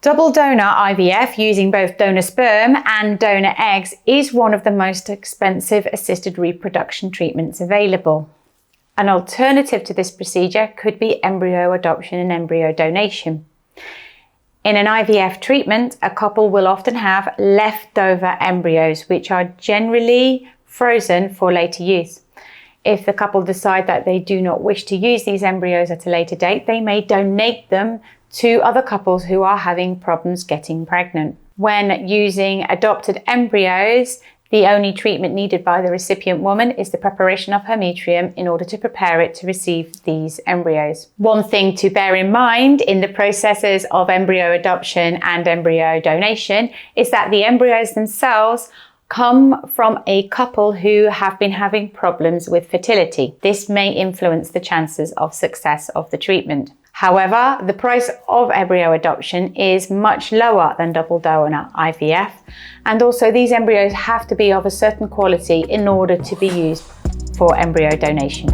Double donor IVF using both donor sperm and donor eggs is one of the most expensive assisted reproduction treatments available. An alternative to this procedure could be embryo adoption and embryo donation. In an IVF treatment, a couple will often have leftover embryos, which are generally frozen for later use. If the couple decide that they do not wish to use these embryos at a later date, they may donate them to other couples who are having problems getting pregnant. When using adopted embryos, the only treatment needed by the recipient woman is the preparation of her metrium in order to prepare it to receive these embryos. One thing to bear in mind in the processes of embryo adoption and embryo donation is that the embryos themselves come from a couple who have been having problems with fertility. This may influence the chances of success of the treatment. However, the price of embryo adoption is much lower than double donor IVF, and also these embryos have to be of a certain quality in order to be used for embryo donation.